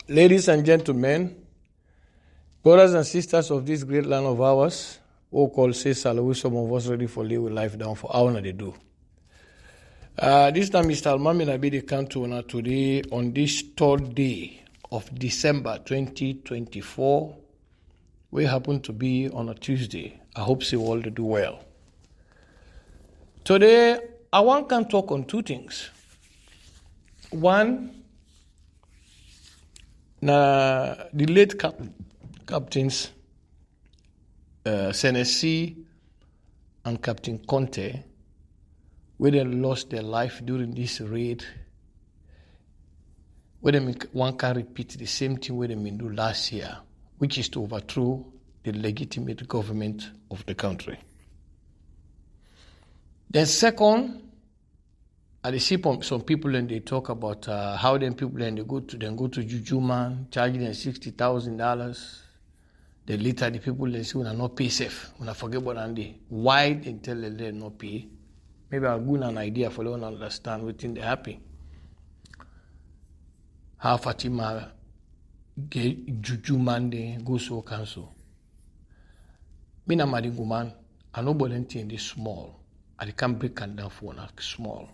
Ladies and gentlemen, brothers and sisters of this great land of ours, who call say salary, some of us ready for live life down for how they do. This time Mr. Alamamy Nabay the country today on this 3rd day of December 2024. We happen to be on a Tuesday. I hope you all do well. Today, I want to talk on two things. One, the late captains, Senesi and Captain Conte, where they lost their life during this raid, where one can repeat the same thing where they do last year, which is to overthrow the legitimate government of the country. Then second, I see some people and they talk about how them people and they go to Juju man, charging them $60,000. Then later the people they say when not pay safe, when I forget what and they why they tell them they not pay. Maybe I'll give an idea for them to understand what thing they happen. How Fatima get Juju man they go so cancel. Me na madingu man, I know but in this small. I can't break and down for one small.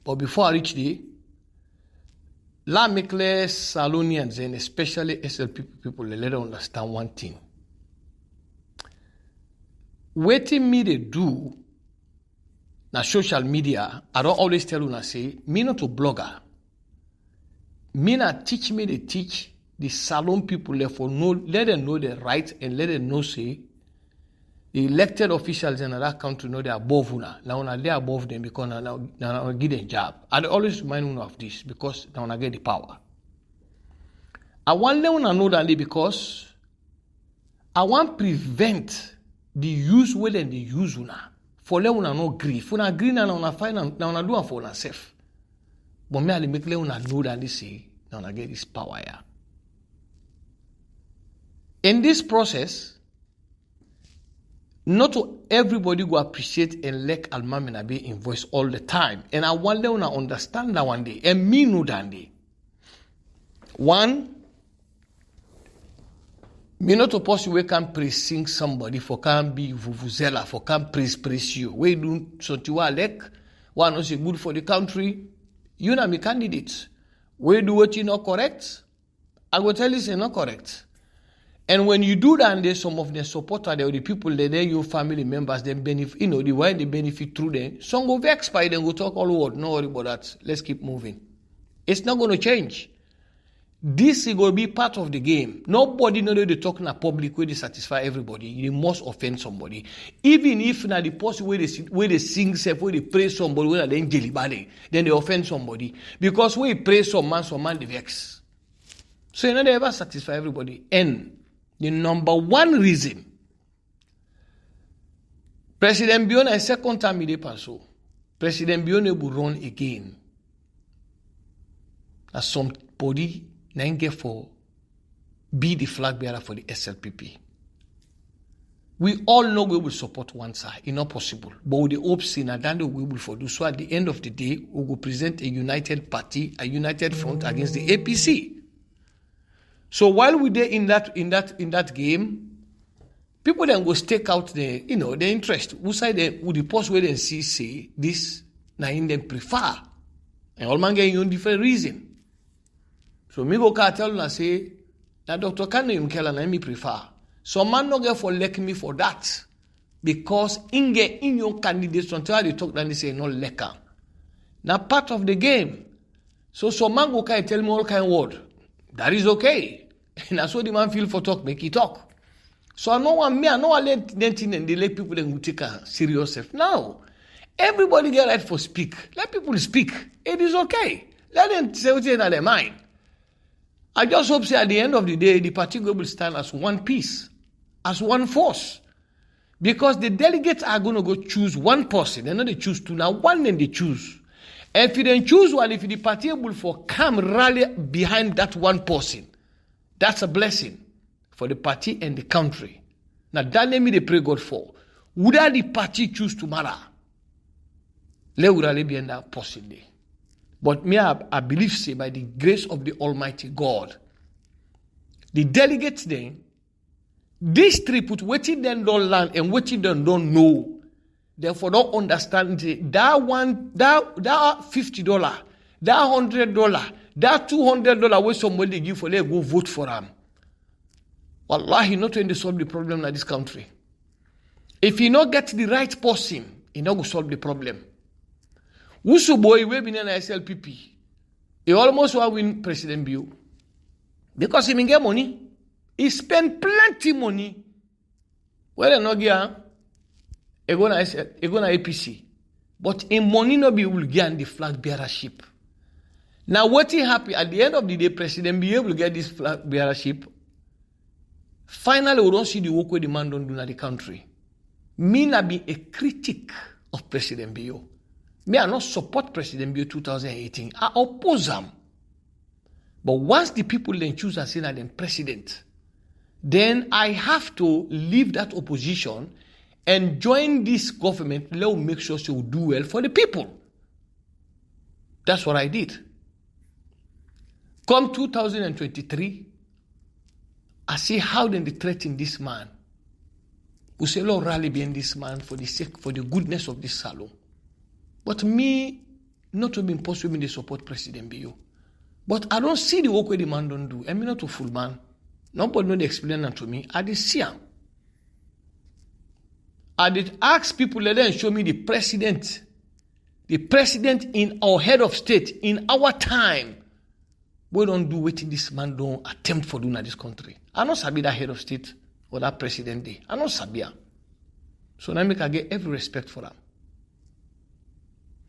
But before I reach there, let me clear Salonians and especially SLP people, let them understand one thing. Waiting me they do na social media, I don't always tell you, I say, me not a blogger. Me not teach me they teach the salon people therefore let them know their rights and let them know say the elected officials in that country know they're above una. Now they're above them because now give them job. I always remind you of this because now I get the power. I want them to know that because I want prevent the use well and the use una. For them una no grief. Una agree now una find now una do it for una self. But me I make them una know that they say now I get this power here. In this process, not everybody will appreciate and like Alamamy Nabay in voice all the time. And I want them to understand that one day. And me know that day. One, me not supposed to can praise sing somebody for can be vuvuzela, for can praise you. We do something like one is good for the country. You know me candidates. We do what you not correct. I will tell you it's not correct. And when you do that, there's some of the supporters, the people, they're your family members, they benefit, the way they benefit through them. Some go vex by them, go talk all word. No worry about that. Let's keep moving. It's not going to change. This is going to be part of the game. Nobody knows they talk in a public way to satisfy everybody. They must offend somebody. Even if now the person where they sing, where they praise somebody, where they jelly then they offend somebody. Because when you praise some man they vex. So you know they ever satisfy everybody. And the number one reason President Biona a second time he pass so President Biona will run again. As somebody then get for be the flag bearer for the SLPP. We all know we will support one side. It's not possible. But with the hopes in Adando we will for do so at the end of the day we will present a united party, a united front against the APC. So while we there in that game, people then go stake out their interest. Who side would the post where they see say this na in them prefer. And all man get you different reason. So me go tell you say that Dr. Kanu Mkela na me prefer. So man no get for like me for that. Because in your candidates until they talk then they say no leka. Now part of the game. So some man go tell me all kind of word. That is okay. And that's what the man feel for talk, make it talk. So I know let them and they let people then take a serious self. No. Everybody get right for speak. Let people speak. It is okay. Let them say what's in their mind. I just hope say at the end of the day, the party will stand as one piece, as one force. Because the delegates are going to go choose one person. They're not they choose two. Now one then they choose. And if you then choose one, if the party will for come rally behind that one person, that's a blessing for the party and the country. Now that let me they pray God for. Would the party choose tomorrow? Let us be in that person. But me, I believe, say, by the grace of the Almighty God, the delegates then, this trip with waiting them don't learn and waiting them don't know. Therefore, don't understand that $50, that $100, that $200 where somebody give for them, go vote for them. Wallahi, not going to solve the problem in this country. If you not get the right person, you not go solve the problem. Usu boy we been in SLPP. He almost will win President Bio. Because he get money. He spend plenty money. Well, not get he gonna APC. But in money no be will get the flag bearership. Now what he happy at the end of the day, President Bio will get this flag bearership. Finally, we don't see the work where the man don't do in the country. Me not be a critic of President Bio. Me I not support President Bio 2018. I oppose him. But once the people then choose and say that them president, then I have to leave that opposition and join this government. Let me make sure she will do well for the people. That's what I did. Come 2023, I see how then they threaten this man. We say, Lord, rally behind this man for the sake, for the goodness of this salon. But me, not to be impossible to support President Bio. But I don't see the work where the man don't do. I'm not a full man. Nobody know they explain that to me. I did see him. I did ask people, let them show me the president in our head of state, in our time. We don't do what this man don't attempt for doing in this country. I don't sabi that head of state or that president day. I don't sabi him. So now I get every respect for them.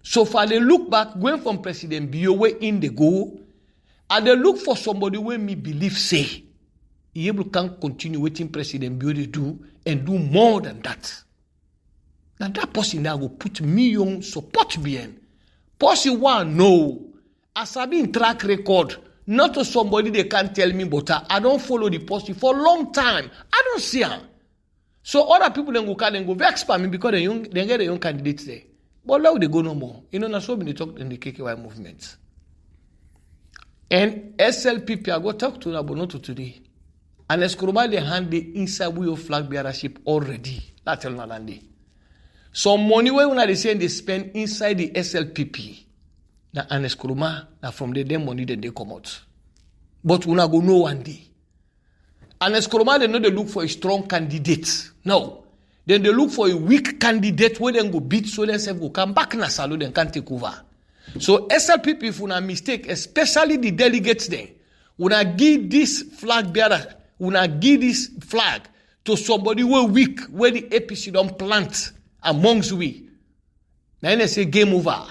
So far, they look back, going from President Bio, where in they go, and they look for somebody where me believe say, he able can continue waiting President Bio to do, and do more than that. Now that person now will put me on support behind. Person one, no. As I've been track record, not to somebody they can't tell me, but I don't follow the person for a long time. I don't see her. So other people then go vex for me because they get a young candidates there. But now they go no more. You know, that's what they talk in the KKY movement. And SLPP, I go talk to Nabonoto today. And Eskoroma, they hand the inside wheel of flag bearership already. That's tell Nalandi. Some money when they say they spend inside the SLPP. Now, and Eskoroma, now from the money then they come out. But we not go know one day. And Eskoroma, they know they look for a strong candidate. No. Then they look for a weak candidate where they go beat so they say go come back in a salon and can take over. So SLPP, if una mistake, especially the delegates then, una give this flag bearer, una give this flag to somebody who weak, where the APC don't plant amongst we. Now they say game over.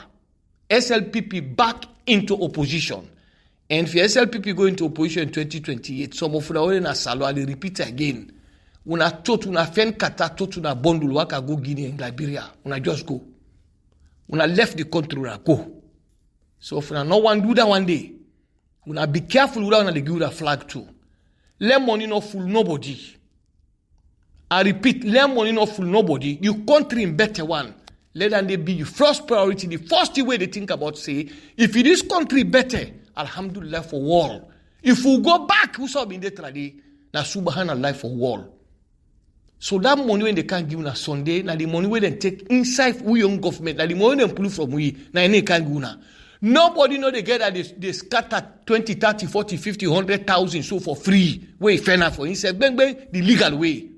SLPP back into opposition. And if SLPP go into opposition in 2028, some of them in a salon, they repeat again. Una tot una fen kata tot una bondul waka go Guinea and Liberia. Una just go. Una left the country una go. So if una no one do that one day, una be careful without una give a flag too. Let money not fool nobody. I repeat, let money not fool nobody. You country in better one. Let them be your first priority. The first way they think about say, if in this country better, alhamdulillah for war. If we go back, we saw in the tradi, na subhanallah for war. So that money when they can't give na Sunday, na the money when they take inside we own government, na the money they pull from we, na any can't give na. Nobody know they get that they scatter 20, 30, 40, 50, 100,000 so for free. Way fair for inside, bang bang, the legal way.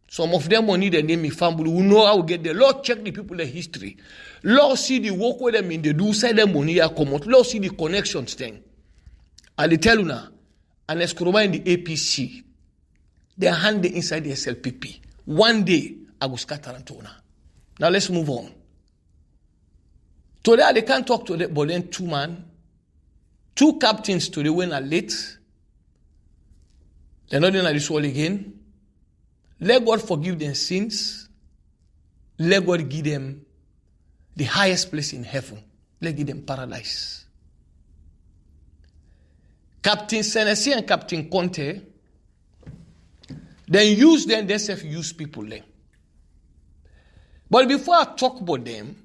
Some of them money they name me family who know how to get the Lord check the people their history. Lord see the work with them in the do side them money are come out. Lord see the connections thing. And they tell you now, and Eskoroma in the APC. They hand it inside the SLPP. One day, I will scatter Antona. Now let's move on. Today, they can't talk to them, but then two captains today when are late. They're not in this world again. Let God forgive their sins. Let God give them the highest place in heaven. Let give them paradise. Captain Senesi and Captain Conte, then use them, they self-use people then. But before I talk about them,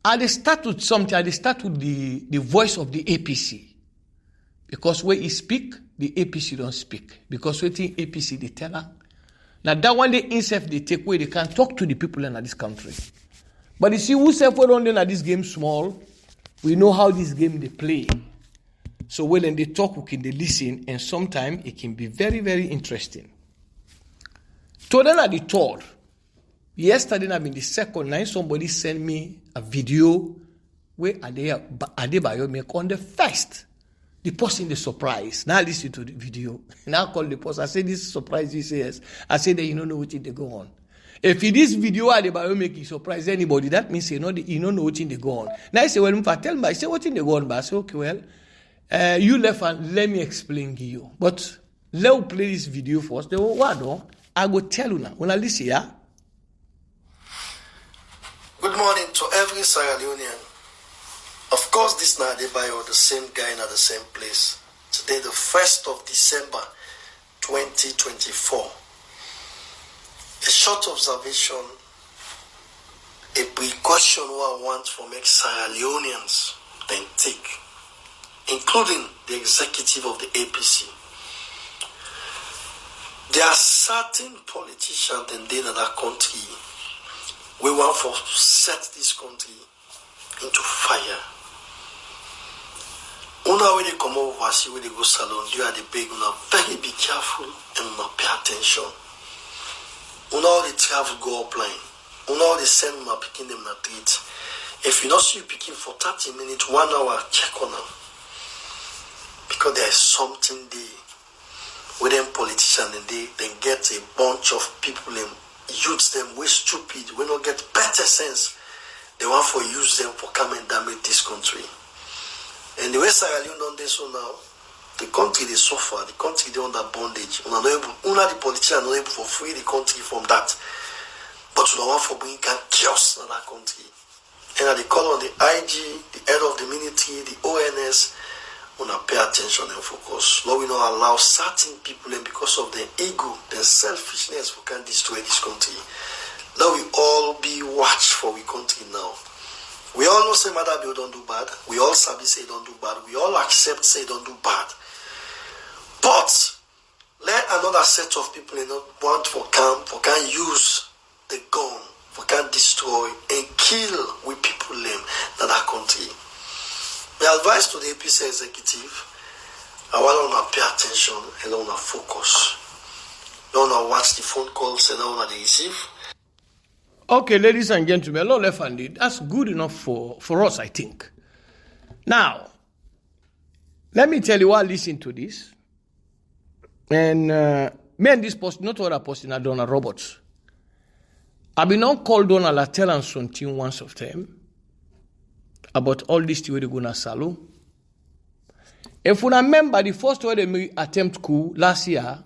I start with something. I start with the voice of the APC. Because when he speak, the APC don't speak. Because when the APC, they tell her. Now that one they insert, they take away, they can talk to the people in this country. But you see, who self well on this game small, we know how this game they play. So when they talk, we can they listen, and sometimes it can be very, very interesting. Today at the third. Yesterday I the second night, somebody sent me a video where Adebayo make on the first. The person the surprise. Now listen to the video. Now call the person. I say this surprise. He says, I say that you don't know what they go on. If in this video Adebayo make you surprise anybody, that means you don't know what they go on. Now I say, well, if I tell me, I say what they go on, but I say, okay, well, you left and let me explain to you. But let me play this video first. They go, what though? I go tell you now. When I listen, yeah. Good morning to every Sierra Leonean. Of course, this is Nabay, the same guy in the same place. Today, the 1st of December, 2024. A short observation, a precaution I want for make Sierra Leoneans then take, including the executive of the APC. There are certain politicians in that country. We want to set this country into fire. Una when they come over, see when they go salon, you are the big, una very be careful and una pay attention. Una all the travel go upline. Una all the send una picking them na treat. If you not see you picking for 30 minutes, 1 hour, check on them. Because there is something there with them politicians and they get a bunch of people and youths them way stupid, we don't get better sense. They want to use them for come and damage this country. And the way Sierra Leone done this so now, the country they suffer, the country they under bondage. Una the politicians are not able to free the country from that. But we don't want to bring chaos in that country. And they call on the IG, the head of the military, the ONS, una pay attention and focus. Lord, we not allow certain people, and because of their ego, their selfishness, we can destroy this country. Lord, we all be watched for we country now. We all know say Mother don't do bad. We all sabi say don't do bad. We all accept say don't do bad. But let another set of people not want for can use the gun, for can destroy and kill we people in that country. My advice to the APC executive, I want to pay attention and I want to focus. I want to watch the phone calls and I want to receive. Okay, ladies and gentlemen, Lord left-handed, that's good enough for us, I think. Now, let me tell you why I listen to this. And me and this person, not other person, are Donald Roberts. I've been on call Donald, I tell him something once of time about all this thing they go na salo. If you remember the first way they attempt coup last year,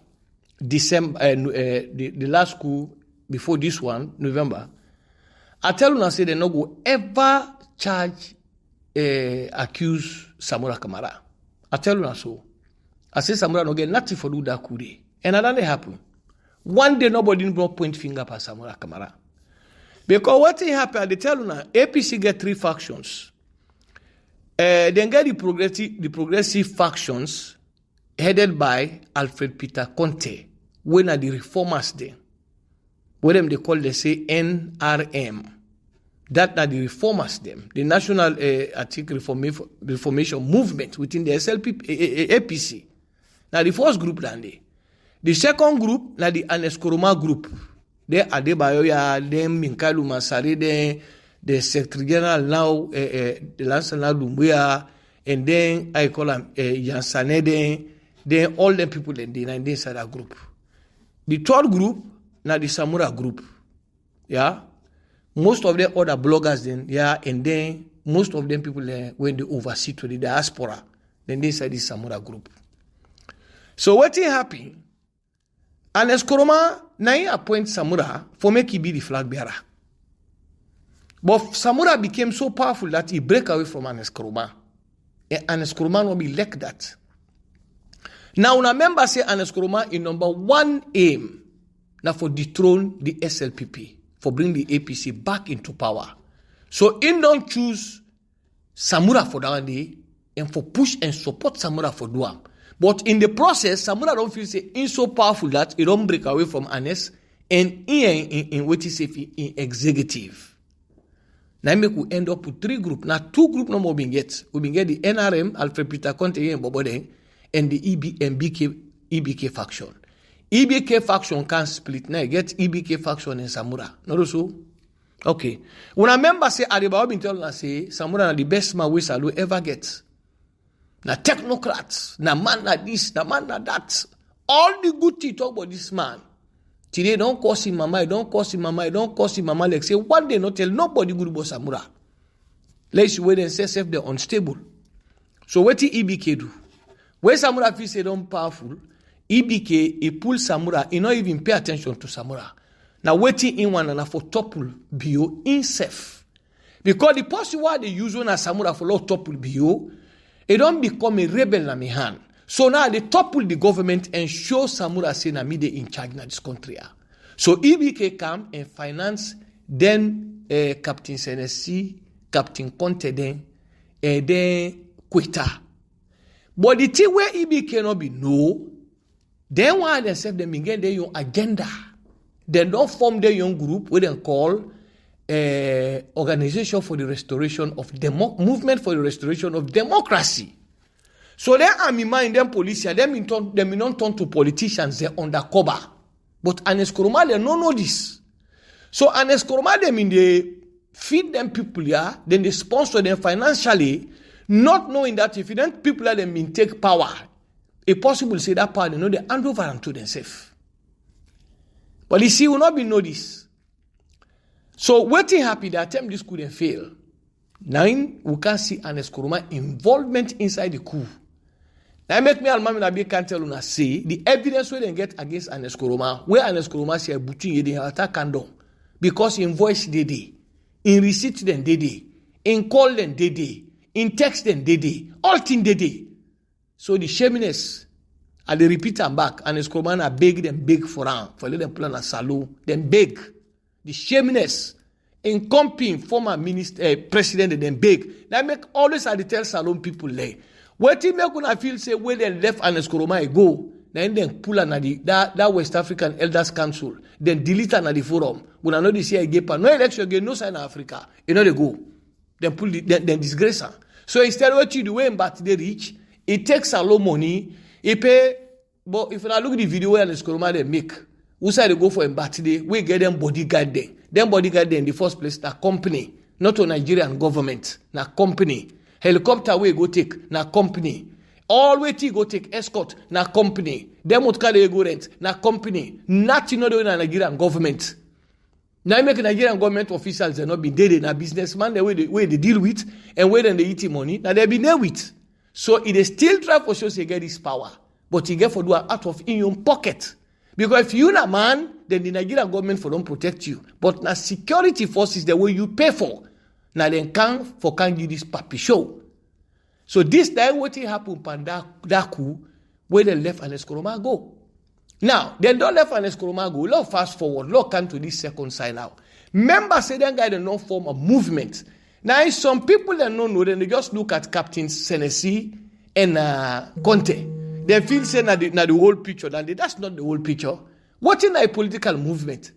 December, the last coup before this one, November, I tell you now say they no go ever charge, accuse Samura Kamara. I tell you now so. I say Samura no get nothing for do that coup day. And that didn't happen. One day nobody no point finger at Samura Kamara. Because what happened, they tell you now, APC get 3 factions. Then get the progressive factions headed by Alfred Peter Conte, when are the reformers there. What them they call, they say NRM. That are the reformers them, the National Reformation Movement within the SLP APC. Now the first group down there. The second group, now the Aneskoroma group. They Adebayo, them Minkalu Masare, the Secretary General now, the Lansana Lumbuya, and then I call them Yansanede, then all the people in the inside that group. The third group, now the Samura group. Yeah. Most of the other bloggers then, yeah, and then most of them people when they oversee to the diaspora, then they say this Samura group. So what happened? And Eskoroma now appoint Samura for make he be the flag bearer. But Samura became so powerful that he break away from Aneskoroma. And Aneskoroma will be like that. Now, remember, say Aneskoroma in number 1 aim now for dethrone the SLPP, for bring the APC back into power. So in don't choose Samura for that one day and for push and support Samura for Duam. But in the process, Samura don't feel say in so powerful that it don't break away from Anes and in what is in executive. Now make we end up with 3 groups. Now 2 groups no more being get. We been get the NRM, Alfred Peter Conte and Bobode, and the EBK faction. EBK faction can split. Now get EBK faction and Samura. Not so? Okay. When a member say Adibawa been telling us say Samura are the best man we Salu ever get. Now technocrats, now man na this, now man na that. All the good things talk about this man. Today don't cause him mama, don't cause him mama, don't cause him mama. Like say one day not tell nobody good about Samura. Let's wait and say self they're unstable. So what the EBK do? When Samura feel say don't powerful, EBK he pull Samura, he not even pay attention to Samura. Now waiting in one and for topple bio in self. Because the person why they use one as Samura for lot topple bio, it don't become a rebel na me hand. So now they topple the government and show Samura say na me they in charge na this country. So EBK come and finance then Captain Senesi, Captain Conte then Quetta. But the thing where EBK not be no, then why they say them get their own agenda. They don't form their own group where they call Organization for the Restoration of Movement for the Restoration of Democracy. So then army mind them police, them don't turn to politicians, they're undercover. But Anes Koroma, they don't know this. So Anes Koroma, them in they feed them people here, then they sponsor them financially, not knowing that if you don't people let them in take power, it's possible to say that power, they know they hand over them to themselves. But you see, will not be noticed. So waiting happy that time this couldn't fail. Now we can see Anes Koroma involvement inside the coup. Now make me Alamamy Nabay can tell you say the evidence we then get against Anes Koroma, where Anes Koroma say butching they attack condom because in voice they in receipt then they in call then they in text then they all thing they. So the shaminess, and they repeat them back, Anes Koroma beg them beg for let them plan a salon, then beg. The shaminess in comping former minister, president, then beg. Now make always I tell salon people there. What you make when feel say where they left Anes Koroma go, then pull on that West African Elders Council, then delete on the forum. When I know this year again, no election again, no sign of Africa. You know they go. Then pull then disgrace her. So instead what you do when but they reach, it takes a lot of money, it pay, but if I look at the video where Anes Koroma they make, who say they go for a birthday, we get them bodyguard there. Them bodyguard there in the first place, na company, not a Nigerian government, na company. Helicopter we go take, na company. All way go take escort, na company. Them what carry go rent, na company. Nothing not doing na Nigerian government. Now make Nigerian government officials they not be dead, na businessman the way they deal with and where then they eat money, now they be there with. So it is still try for sure to get this power, but he get for do out of in your pocket. Because if you're a man, then the Nigerian government for don't protect you. But now security forces the way you pay for. Now then can give this puppy show. So this time what happened in that coup where they left Anes Koroma go. Now, they don't left Anes Koroma go. Let's fast forward. Let's come to this second side now. Members say that guy they don't form a movement. Now some people that don't know, then they just look at Captain Senesi and Conte. They feel say na the whole picture. That's not the whole picture. What is a political movement?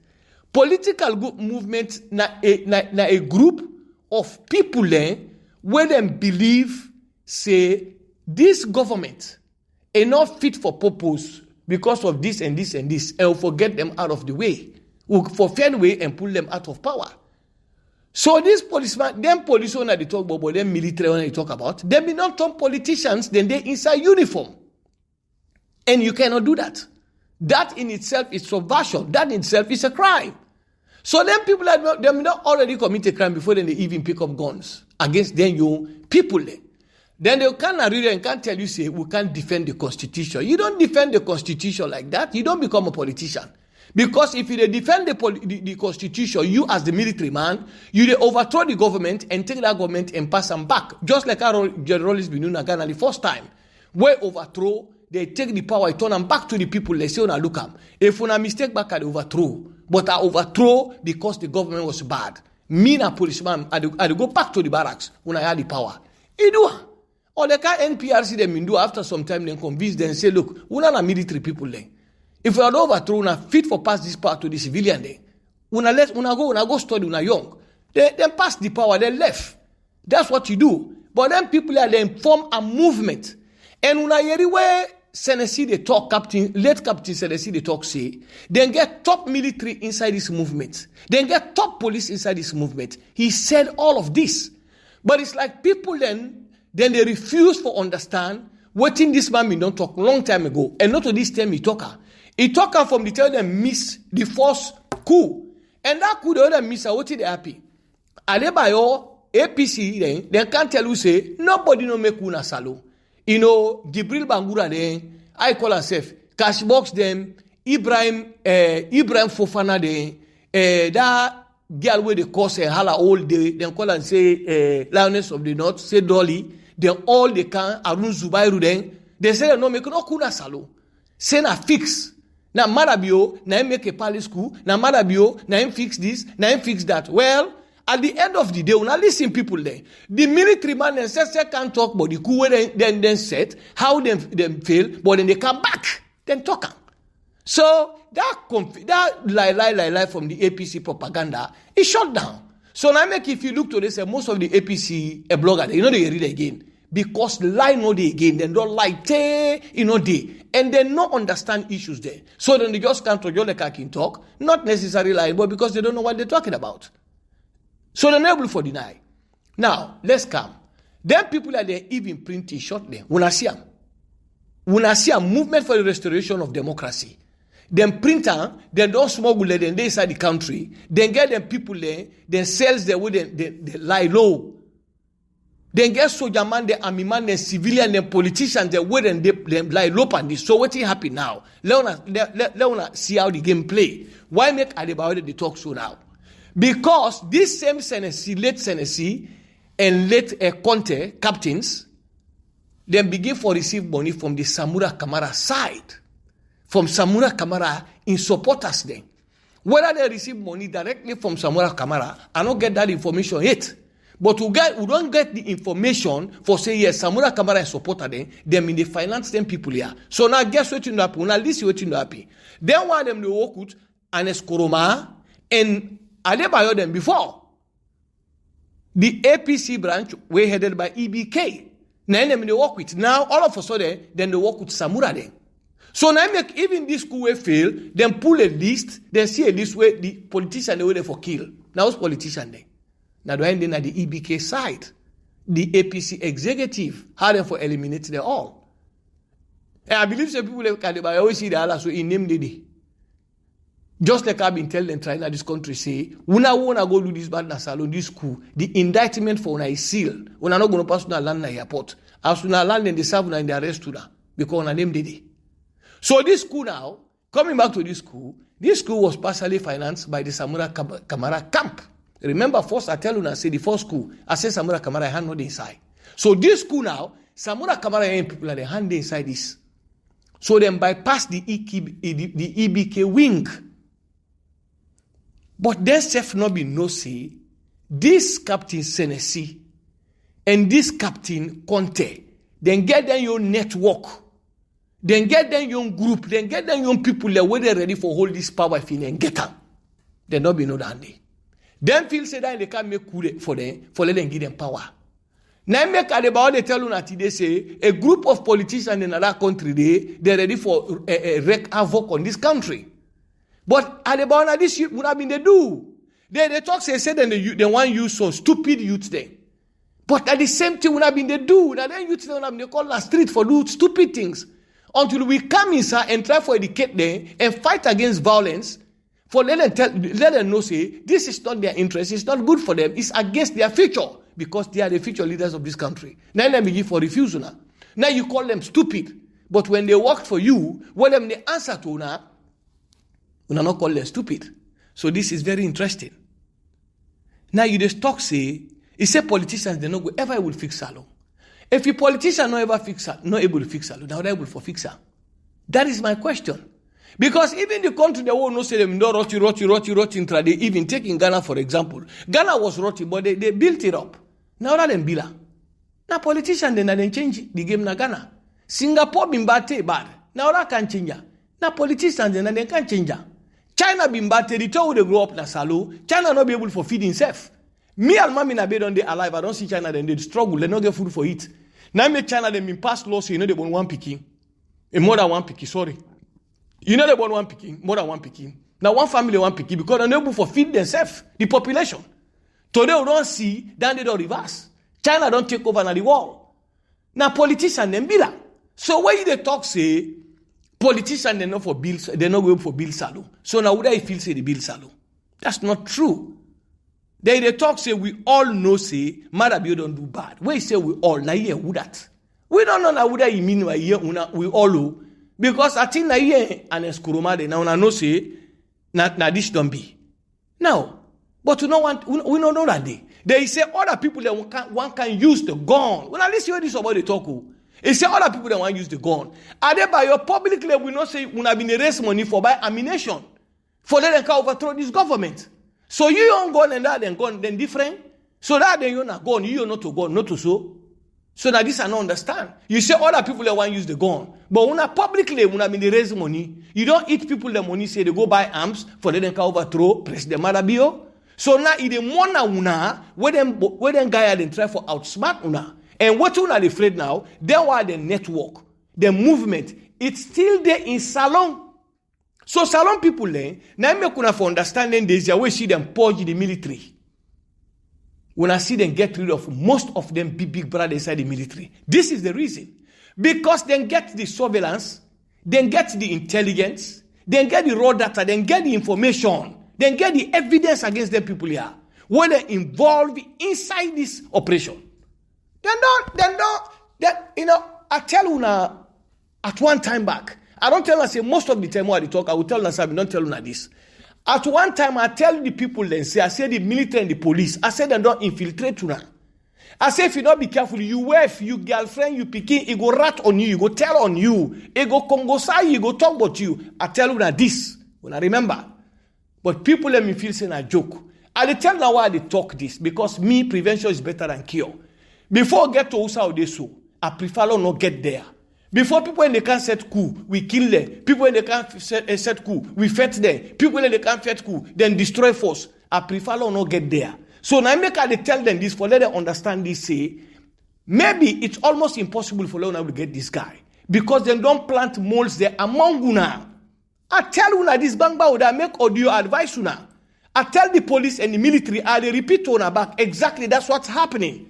Political movement na a group of people where them believe say this government is not fit for purpose because of this and this and this, and we'll forget them out of the way. We'll for fair way and pull them out of power. So this policeman, them police when they talk about, them military when they talk about, them be not some politicians, then they inside uniform. And you cannot do that. That in itself is subversion. That in itself is a crime. So then people are they not already commit a crime before then they even pick up guns against them your people there. Then they can't read and can't tell you say we can't defend the Constitution. You don't defend the Constitution like that. You don't become a politician. Because if you defend the Constitution, you as the military man, you overthrow the government and take that government and pass them back. Just like our generals been doing again the first time. Where overthrow, they take the power, turn them back to the people. They say, look, if we mistake back, I overthrow. But I overthrow because the government was bad. Me na policeman, I go back to the barracks when I had the power. You do. Or the NPRC them do after some time, then convince them, say, look, we are not military people then. If we are overthrown, we are fit for pass this power to the civilian then. When I go study, when I young. They pass the power, they left. That's what you do. But then people are then form a movement. And when I hear the way Senesi they talk, late Captain Senesi they talk say, then get top military inside this movement. Then get top police inside this movement. He said all of this. But it's like people then they refuse to understand what in this man don't talk long time ago. And not to this time he talker. He talker from the time they miss the first coup. And that coup the other miss what they happy. Laybelleh, APC then can't tell you say nobody no make una salo. You know, Gibril Bangura then, I call herself, Cashbox them, Ibrahim Fofana then, that girl where they cause a hala all day, then call and say, Lioness of the North, say Dolly, then all they can, Arun Zubairu then, they say no make no kuna salo. Say na fix. Na marabio, na him make a palace school, na marabio, na him fix this, na him fix that. Well, at the end of the day, when I listen people there, the military man and say can't talk about the coup where then set, how them fail, but then they come back, then talk. So that lie from the APC propaganda is shut down. So now if you look to this, most of the APC blogger, they read again. Because lie no day again, they don't lie, day, and they don't understand issues there. So then they just can't talk, not necessarily lie, but because they don't know what they're talking about. So they're not able to deny. Now, let's come. Then people are there even printing short there. When I see a movement for the restoration of democracy. Then printer, then don't smuggle them inside the country. Then get them people there, then sells them with they lie low. Then get soldier man, the army man, the civilian, the politicians, they wait and they lie low on this. So what's happening now? Let us see how the game play. Why make Laybelleh the talk so now? Because this same late Senesi and late Conte captains, then begin to receive money from the Samura Kamara side. From Samura Kamara in supporters then. Whether they receive money directly from Samura Kamara, I don't get that information yet. But we don't get the information for say, yes, Samura Kamara is supporter them in the finance them people here. So now guess what you know happen? Now listen what you know happen. Then one them they work with an Eskoroma and Laybelleh them before. The APC branch were headed by EBK. Now them they work with. Now all of a sudden, then they work with Samura then. So now make even this coup will fail, then pull a list, then see a list where the politician they were there for kill. Now what's politician then? Now they ending at the EBK side. The APC executive had them for eliminate them all. And I believe some people like Laybelleh always see the Allah so in name lady. Just like I've been telling them trying this country say, we now wanna go do this bad na salon, this coup. The indictment for una is sealed. We're not gonna pass to land na airport. As soon as land then they serve na in the arrest to that. Because una name lady. So this coup now, coming back to this coup was partially financed by the Samura Kamara camp. Remember, first I tell you now, say the first coup, I say Samura Kamara hand not inside. So this coup now, Samura Kamara and people are the hand inside this. So then bypass the EBK wing. But then self not be no say, this Captain Senesi and this Captain Conte, then get them your network. Then get them young group, then get them young people that where they ready for hold this power fin and get them. Then not be no dandy. Then feel say that they can't make coup for them, for let them give them power. Now make Laybelleh they tell you that they say a group of politicians in another country they're ready for wreak havoc on this country. But Laybelleh this would have been they do. They talk say then they want use some stupid youths there. But at the same time would have been they do. Now then youths they call the street for do stupid things. Until we come inside and try to educate them and fight against violence, for let them know say this is not their interest, it's not good for them, it's against their future because they are the future leaders of this country. Now let me give for refusal. Now you call them stupid, but when they work for you, when them the answer to now, we not call them stupid. So this is very interesting. Now you just talk say, it say politicians they not go ever will fix salon. If a politician not able to fix her, now they're able for fix her. That is my question. Because even the country they will not say them no roti intraday, even taking Ghana for example. Ghana was roti, but they built it up. Now that them bila. Now politicians then change the game na Ghana. Singapore bimbate bad. Now that can change. Now politicians then they can change. China bimbate the town they grow up na salo. China not be able to feed himself. Me Alamamy Nabay don't they alive. I don't see China then they struggle. They not get food for it. Now me China them in past laws, so you know they want one picking. More than one picking, sorry. You know they want one picking, more than one picking. Now one family one picking because they're not able to feed themselves, the population. Today we don't see, then they don't reverse. China don't take over now the world. Now politicians them bila. So when they talk say, politicians they not for bills, they're not going for bill salon. So now would I feel say the bill salon? That's not true. They talk say we all know say Marabio don't do bad. When say we all, now yeah, who that? We don't know now what I mean by here, we all know. Because I think na here and eskuruma de now no say na this don't be. Now, but we don't know that day. They say other people that one can use the gun. When I listen to this about the talk, they say other people that want to use the gun. Are they by your publicly we not say we have been raised money for buy ammunition for them can overthrow this government. So you own gun and that then gun then different. So that then you not gun, you not to gun, not to so. So that this I don't understand. You say other people that want to use the gun. But when I publicly, when I mean they raise money, you don't eat people the money, say they go buy arms for them can overthrow President Marabio. So now in the morning, where them guy then try for outsmart una. And what una they afraid now, then why the network, the movement, it's still there in Salon. So Salon people then, now me kuna for understanding this, you always see them purge the military. When I see them get rid of most of them big brother inside the military. This is the reason. Because they get the surveillance, then get the intelligence, then get the raw data, then get the information, then get the evidence against them people here. When they're involved inside this operation. I tell you now, at one time back, I don't tell us say most of the time when I talk, I will tell us I don't tell you this. At one time, I tell the people then say, I say the military and the police, I say they don't infiltrate you now. I say if you don't be careful, you wife, you girlfriend, you picking, it go rat on you, you go tell on you, it go Congo say, you go talk about you. I tell you that this, when I remember. But people let me feel saying a joke. I tell now why they talk this, because me, prevention is better than cure. Before I get to Usa they so, I prefer not get there. Before people when they can't set coup, we kill them. People when they can't set coup, we fight them. People when they can't set coup, then destroy force. I prefer not get there. So now make I tell them this for let them understand this. Say maybe it's almost impossible for them to get this guy because they don't plant moles there among una. I tell una this bangba would I make audio advice una. I tell the police and the military, I repeat to una back exactly that's what's happening.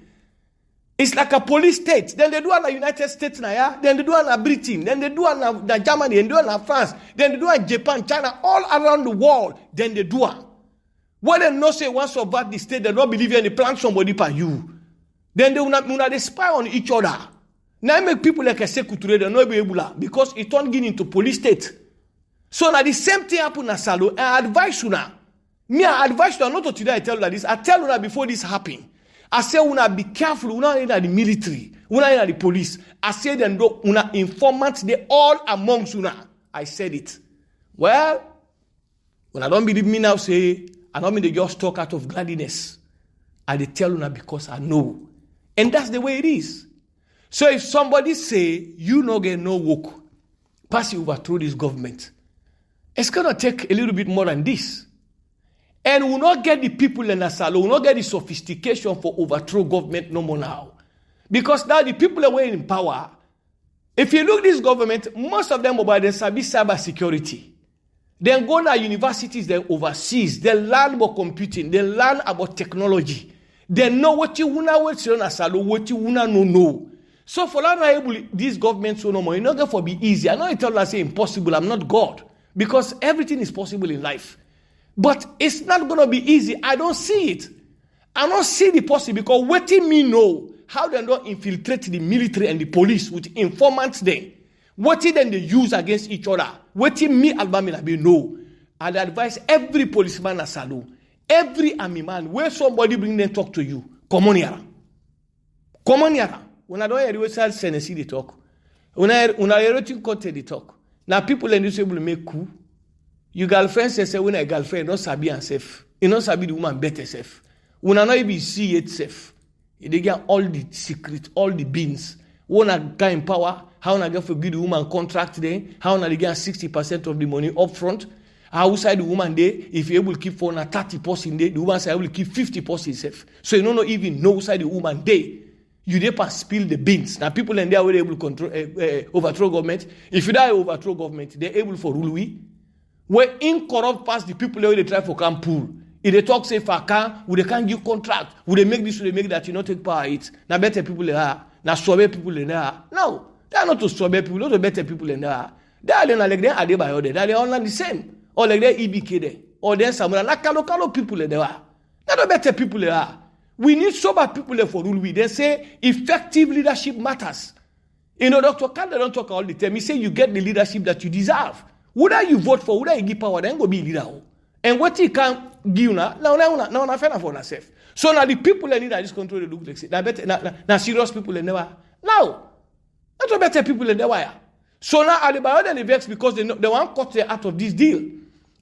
It's like a police state. Then they do it in the United States, then they do it in Britain, then they do it in Germany, then they do it in France, then they do it in Japan, China, all around the world. Then they do it. When they know say once about the state, they don't believe in the plant somebody by you. Then they spy on each other. Now make people like a secretary, they not be able to because it turned into police state. So now the same thing happen in Salo. I advise you now. Me, I advise you not to today. I tell you like this. I tell you now before this happen. I say, una be careful, una in the military, una in the police. I say, them do, una informants, they all amongst una. I said it. Well, when I don't believe me now, say, I don't mean they just talk out of gladness. I they tell una because I know. And that's the way it is. So if somebody say, you no get no work, pass you overthrow this government, it's going to take a little bit more than this. And we will not get the people in Asalo, we will not get the sophistication for overthrow government no more now. Because now the people are in power. If you look at this government, most of them are by the cyber security. They go to universities, they overseas, they learn about computing, they learn about technology. They know what you want to Asalo, what you want to know. So for that, this government so no more, it's not going to be easy. I know it all say impossible, I'm not God. Because everything is possible in life. But it's not going to be easy. I don't see it. I don't see the possibility because what me know how they don't infiltrate the military and the police with informants then. What then they use against each other. What me Alamamy Nabay know. I'd advise every policeman as Salo, every army man, where somebody bring them talk to you. Come on here. Come on here. When I don't hear the Tennessee they talk. When I hear content they talk. Now people in this able to make coup. Your girlfriend say when a girlfriend not sabi and safe. You not sabi the woman better safe. When not even see it safe. They get all the secret, all the beans. When I get in power, how na get for give the woman contract there, how na they get 60% of the money up front. Outside the woman there, if you able to keep for 30% there, the woman say I will keep 50% safe. So you don't even know outside the woman there. You never spill the beans. Now people in there were able to control, overthrow government. If you die overthrow government, they're able for rule we. Where incorrupt past the people where they try for camp pool. If they talk say for can, would they can't give contract? Would they make this? Would they make that? You not take power it. Now better people there are. Now strawberry people in there. No, they are not to strawberry people. Those are better people in there. They are like they are they by order. They are all not the same. Or like they EBK there. Or then some like kalo people in there. They are better people there. We need sober people there for rule. They say effective leadership matters. You know, Dr. Khan, they don't talk all the time. He say you get the leadership that you deserve. Whether you vote for, whether you give power, then go be leader. And what he can give now fair for yourself. So now the people in this country they look like now serious people in there. Now, not better people in there. So now Alibaba then they vex because they want cut their out of this deal.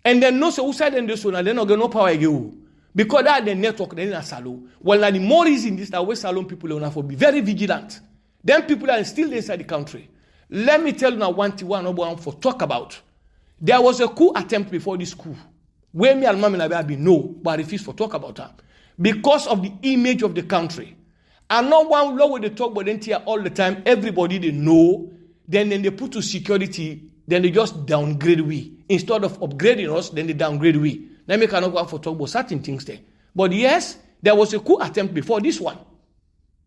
And then no so who side and this one, they're not get no power again. Because that the network then in a salon. Well, now the more reason this that West Salon people will have to be very vigilant. Then people are still inside the country. Let me tell you now one for talk about. There was a coup attempt before this coup. Where me Alamamy Nabay be no, but I refuse to talk about that. Because of the image of the country. And not one law where they talk about NTR all the time, everybody they know, then they put to security, then they just downgrade we. Instead of upgrading us, then they downgrade we. Let me cannot go out for talk about certain things there. But yes, there was a coup attempt before this one.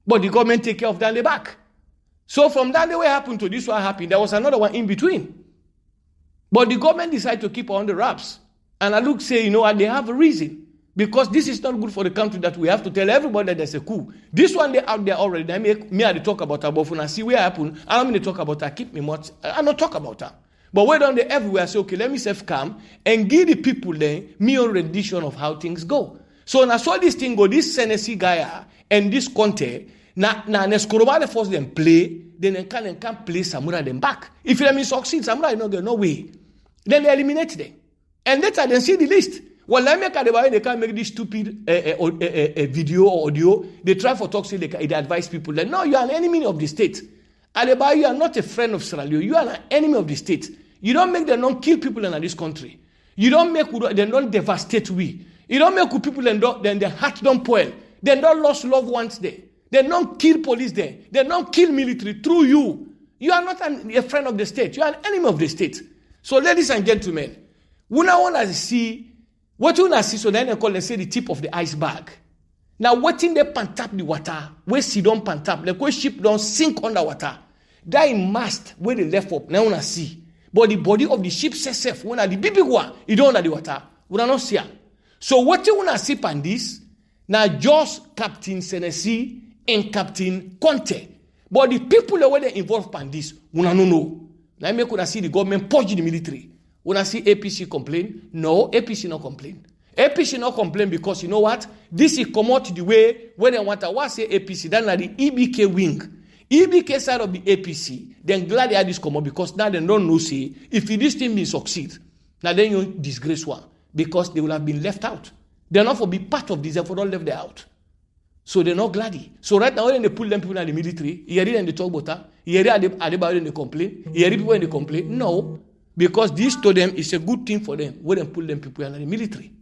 But the government take care of that back. So from that day what happened to this one happened, there was another one in between. But the government decided to keep on the wraps. And I look say, you know what, they have a reason. Because this is not good for the country that we have to tell everybody that there's a coup. This one, they out there already. I me talk about that, but when I see where happen, I don't mean to talk about that. Keep me much. I don't talk about that. But we're down there everywhere. Say, okay, let me self calm and give the people there me own rendition of how things go. So when I saw this thing go, this Tennessee guy and this Conte, now Neskorobale force them play, then they can't play Samura them back. If let me succeed, Samura no get no way. Then they eliminate them. And later they see the list. Well, let me they can't make this stupid video or audio. They try for talk, say they advise people that no, you are an enemy of the state. Adebayo, you are not a friend of Sierra Leone. You are an enemy of the state. You don't make them not kill people in this country. You don't make them not devastate we. You don't make people then their heart don't spoil. They don't lost loved ones there. They don't kill police there. They don't kill military through you. You are not a friend of the state. You are an enemy of the state. So, ladies and gentlemen, we now want to see what you want to see. So then they call say the tip of the iceberg. Now, what in the pantap the water, where see don't pantap, the where ship don't sink underwater. That mast where they left up. Now want to see, but the body of the ship says when the big one, you don't under the water. We don't see. So what you want to see on this? Now, just Captain Tennessee and Captain Conte, but the people that were involved in this, we don't know. Now, I make see the government purge the military. When I see APC complain, no, APC not complain. APC not complain because you know what? This is come out the way when they want to say APC, then like the EBK wing. EBK side of the APC, then glad they had this come out because now they don't know say if this thing will succeed, now then you disgrace one because they will have been left out. They're not for be part of this, therefore don't left them out. So they're not glad. So right now when they pull them people in the military, you hear them they talk about that, you hear Adebayo when they complain, you hear people when they complain. No. Because this to them is a good thing for them. When they pull them people in the military.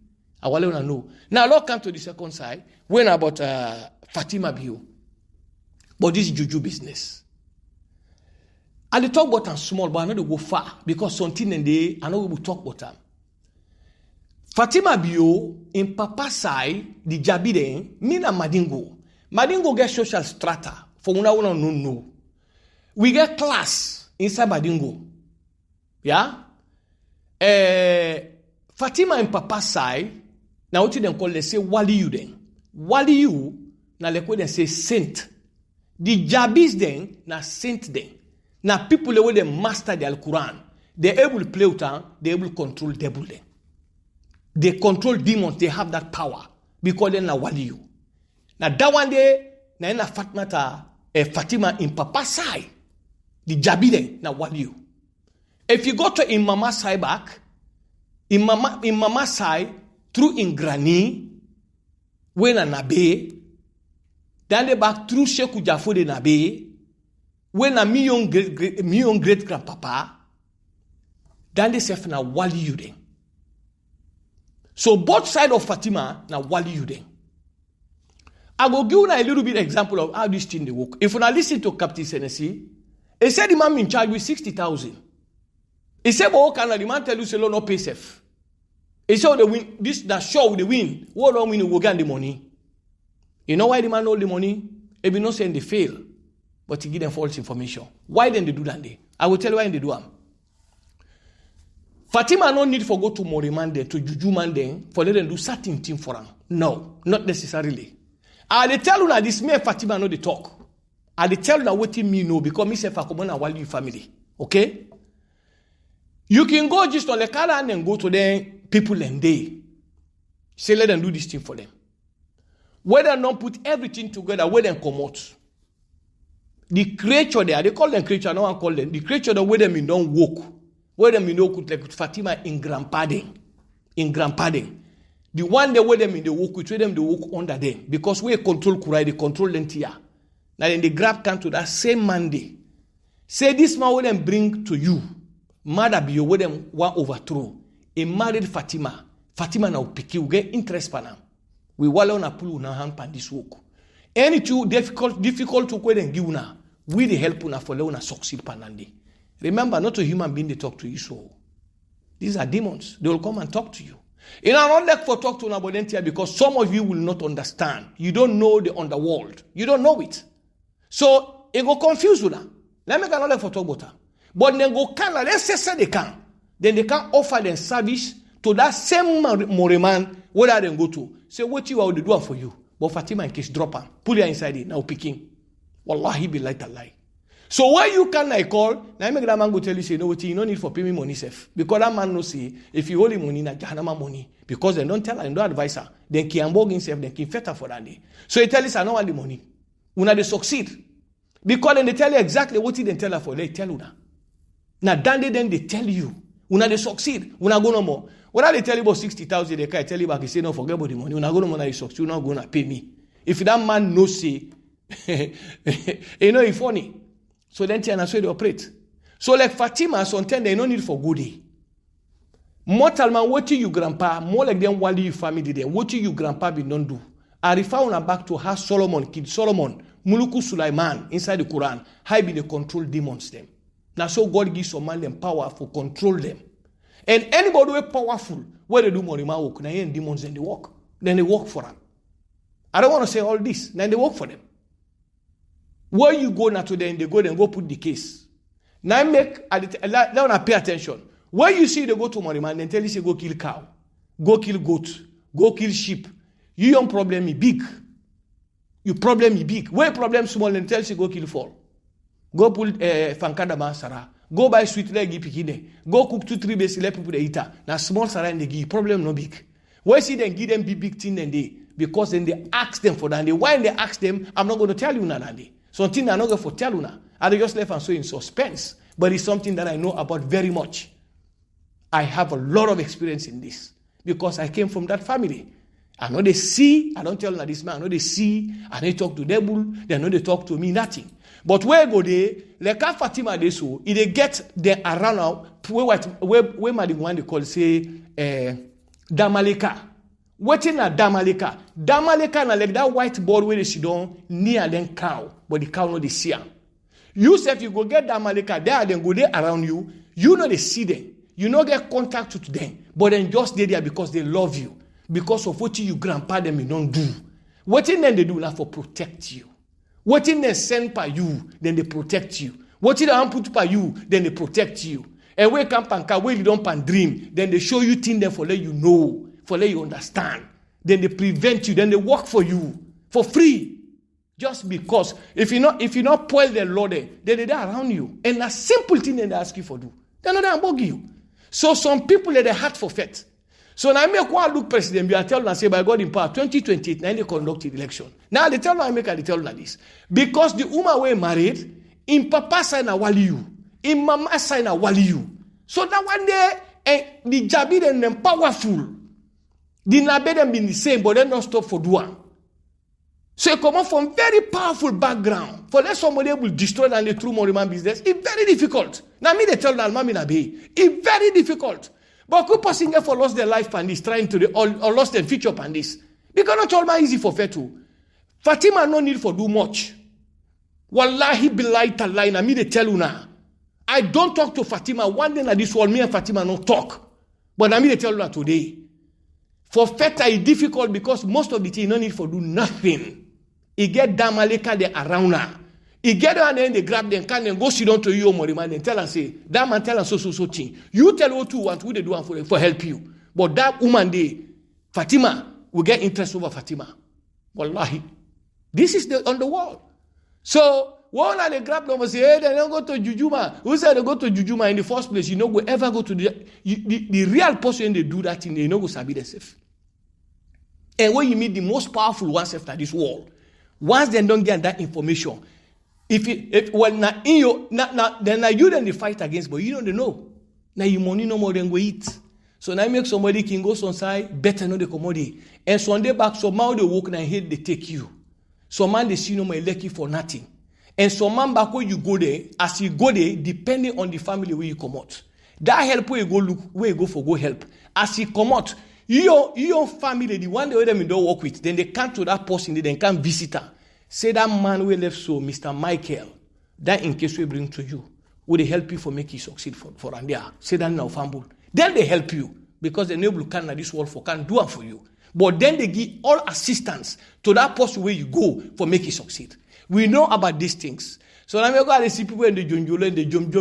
I want to know. Now, let's come to the second side. When about Fatima Bio. But this juju business. I talk about them small, but I know they go far. Because something and they, I know we will talk about them. Fatima Bio, in Papa side, the Jabide, me na Madingo. Madingo get social strata. For una no. We get class inside Madingo. Yeah? Fatima and Papa side, now what you call, they say Waliyu then. Waliyu, now they say saint. The Jabis then, na saint then. Now people the way they master the Al-Quran, they're able to play with them, they're able to control devil then. They control demons, they have that power. Because they're na Waliyu. Now that one day, na Fatima in Papa side, the Jabi then, na Waliyu. If you go to in Mama side back, in Mama side, through in Granny, when a Nabay, then they back through Sheku Jafo de Nabay, when a million great grandpapa, then they say na wali you then. So both sides of Fatima na wali you then. I will give you a little bit example of how this thing they work. If you listen to Captain Senesi, he said the man in charge with 60,000. He said, but can the man tell you say no pay safe? He said the win this that show the win. What don't win will get the money? You know why the man hold the money? He be not saying they fail, but he give them false information. Why then they do that? I will tell you why they do them. Fatima no need for go to Moriman then, to Juju man then, for let them do certain thing for them. No, not necessarily. I they tell you that this man Fatima no they talk. I they tell you that what me know because me say Fakomona Wali family. Okay? You can go just on the car and go to them people and they say let them do this thing for them. Whether not put everything together, where them come out. The creature there, they call them creature, no one call them. The creature there where them in don't walk. Where them in no could like Fatima in grandpadding. In grandpadding. The one there where them in the walk, we trade them the walk under them. Because we control Kurai, they control them here. Now then the grab come to that same Monday. Say this man will them bring to you. Mother be where them one overthrow. A married Fatima. Fatima now pick you get interest panam. We wallow na pull na hand pan this work. Any too difficult to go and give una. We the help una for una succeed panandi. Remember, not a human being they talk to you so. These are demons. They will come and talk to you. You know, I'm not like for talk to una because some of you will not understand. You don't know the underworld. You don't know it. So it go confuse you now. Let me not like for talk about her. But then go can let's say they can. Then they can offer them service to that same Moreman where they go to. Say what you are do for you. But Fatima in case drop her. Put her inside it. Now picking. Wallahi be like a lie. So why you can I call? Now make that man go tell you say no what you no need for pay me money safe. Because that man no say if you hold him money na Jahannama money. Because they don't tell her and don't advise her. Then can bog himself, then can feta for that day. So he tell us I don't want the money. Una they succeed. Because then they tell you exactly what he then tell her for. They tell una. Now then they tell you. Una they succeed. Una go no more. When they tell you about 60,000, they can tell you back. They say no, forget about the money. Una go no more. Now you succeed. You're not gonna pay me. If that man no say, you know it's funny. So then Tiana so they operate. So like Fatima, sometimes they no need for goodie. Mortal man, what you grandpa, more like them while you family them. What you grandpa be don't do. I refer on back to how Solomon, Kid Solomon, Muluku Sulaiman inside the Quran, how be they control demons them. Now so God gives some man them power for control them. And anybody who is powerful, where they do more work, now demons then they work. Then they work for them. I don't want to say all this. Then they work for them. Where you go now to them, they go put the case. Now now pay attention. Where you see they go to Moriman, then tell you say go kill cow, go kill goat, go kill sheep. You young problem is big. Your problem is big. Where problem small, then tell you go kill fall. Go pull fankada masara. Go buy sweet leg pikine. Go cook 2-3 base let people they eat. Now small sara and they give problem no big. Where see them give them big thing then they because then they ask them for that. And why they ask them, I'm not going to tell you now that day. Something I'm not going to tell you now. I just left and so in suspense. But it's something that I know about very much. I have a lot of experience in this. Because I came from that family. I know they see, I don't tell them this man, I know they see, I know they talk to devil, they know they talk to me, nothing. But where go they, like Fatima they so, if they get them around now, where my one they call say, Damaleka. Waiting at Damaleka. Damaleka na like that white board where they sit down near them cow, but the cow no they see them. You say if you go get Damaleka there, then go there around you, you know they see them. You know get contact with them, but then just they there because they love you. Because of what you grandpa them you don't do. What in them they do now for protect you. What in them send by you, then they protect you. What in them put by you, then they protect you. And where come panka, where you don't pan dream, then they show you things them for let you know, for let you understand. Then they prevent you, then they work for you for free. Just because if you not spoil the Lord, then they're there around you. And a simple thing they ask you for do. They're not there and bug you. So some people let their heart for faith. So now I make one look president, I tell them, say by God in power, 2028, now they conduct the election. Now they tell them, I tell them this. Because the woman were married, in papa sign a wali you, in mama sign a wali you. So that one day, the Jabi them powerful. The Nabay them been the same, but they not stop for doing. So you come up from very powerful background. For let somebody will destroy the true Moriman business, it's very difficult. Now me they tell Alamamy Nabay, it's very difficult. But who person for lost their life and this trying to or lost their future and this? Because not all man easy for Fetu. Fatima no need for do much. Wallahi billahi tallahi na me they tell you now. I don't talk to Fatima. One day na this world, me and Fatima no talk. But na me they tell you today. For Feta is difficult because most of the thing no need for do nothing. He get Damaleka there around her. He get her and then they grab them, can then go sit down to you, Moriman, and tell her, say, that man tell her so thing. You tell what you want, who they do for help you. But that woman, Fatima, will get interest over Fatima. Wallahi. This is on the wall. So, one they grab them and say, hey, they don't go to Jujuma. Who said they go to Jujuma in the first place? You know, go ever go to the real person they do that thing, they know go sabi themselves. And when you meet the most powerful ones after this world, once they don't get that information, then now you then they fight against, but you don't know. Now you money no more than go eat. So now make somebody can go outside, better know the commodity. And Sunday back, some man they walk and hate they take you. Some man they see no more lucky for nothing. And some man back when you go there, as you go there, depending on the family where you come out. That help where you go look, where you go for go help. As you come out, your family, the one they them don't work with, then they come to that person, they can't visit her. Say that man we left so, Mr. Michael, that in case we bring to you, will they help you for make you succeed for Andia? Say that now, famble. Then they help you because they know can this world for can do it for you. But then they give all assistance to that person where you go for make you succeed. We know about these things. So now we go and see people in the jungle and they jump.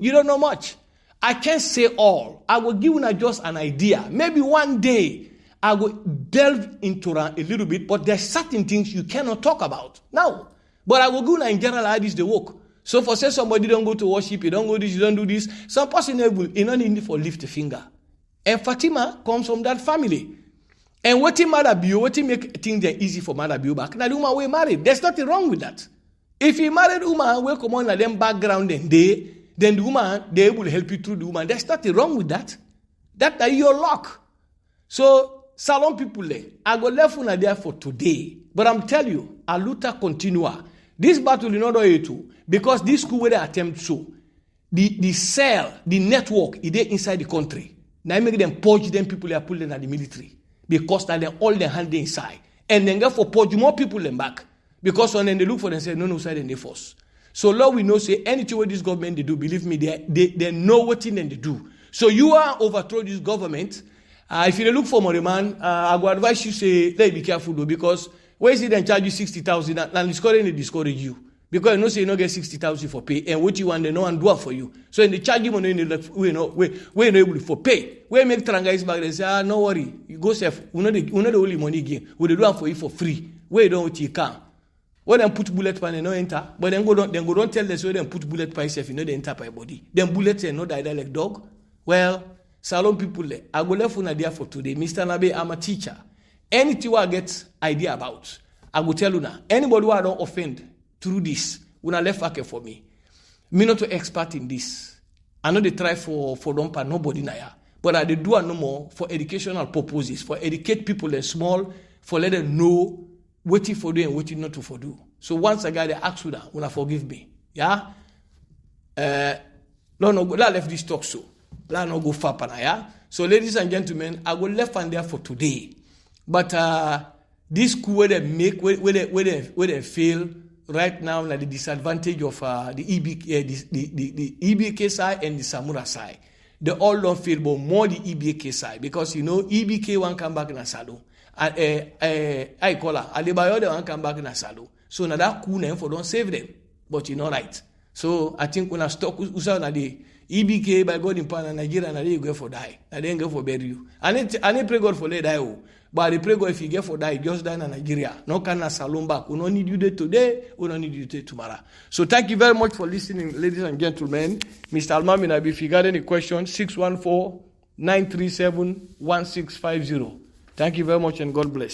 You don't know much. I can't say all. I will give you just an idea. Maybe one day I will delve into a little bit, but there's certain things you cannot talk about now. But I will go in general how this they work. So for say somebody don't go to worship, you don't go this, you don't do this. Some person will not need for lift a finger. And Fatima comes from that family. And what mother be, what make things easy for mother be back. Now the woman we married. There's nothing wrong with that. If you married woman, we come on at them background and then the woman, they will help you through the woman. There's nothing wrong with that. That's your luck. So, salon people, I go left one there for today. But I'm telling you, Aluta continua. This battle is not over too. Because this coup where they attempt so. The cell, the network, is there inside the country. Now make them purge them people they are pulling at the military. Because now they all their hand inside. And then go for purge more people them back. Because when they look for them, say, no, side and they force. So Lord, we know, say, anything what this government they do, believe me, they know what thing they do. So you are overthrow this government. If you look for money, man, I would advise you, say, let be careful though, because where is it then charge you 60,000 and they discourage you? Because you know, say you don't get 60,000 for pay, and what you want, they know and do it for you. So in the charge you money, we're not able for pay. We make tranguys back, they say, no worry, you go safe. We know the only money again. We do it for you for free. We don't what you can. When they put bullet pan and no enter, but then go don't tell them so they put bullet pan safe, you know they enter by body. Then bullets and no die like dog. Well, salon people, I go left one idea for today. Mr. Nabay, I'm a teacher. Anything I get idea about, I will tell you now. Anybody who I don't offend through this, when I left back for me. Me not to expert in this. I know they try for don't pay nobody now. But I do no more for educational purposes, for educate people and small, for let them know waiting for do and waiting not to for do. So once I got the ask you that, when I forgive me. Yeah? No, let left this talk so. Let no go far pana, yeah? So ladies and gentlemen, I will left and there for today. But this coup where they make, where they fail right now, like the disadvantage of the EBK side and the Samura side. They all don't fail, but more the EBK side. Because you know, EBK one come back in a salon. I call her Laybelleh, they want come back in a salon. So now that coup name for don't save them, but you know right. So I think when I stop usa na the EBK by God in Pan Nigeria, na they go for die, na they go for bury you. I need pray God for let die. But I pray God if you get for die, just die in Nigeria. No can na salon back. We don't need you there today. We don't need you there tomorrow. So thank you very much for listening, ladies and gentlemen. Mr. Alamamy Nabay, if you got any questions, 614-937-1650. Thank you very much and God bless.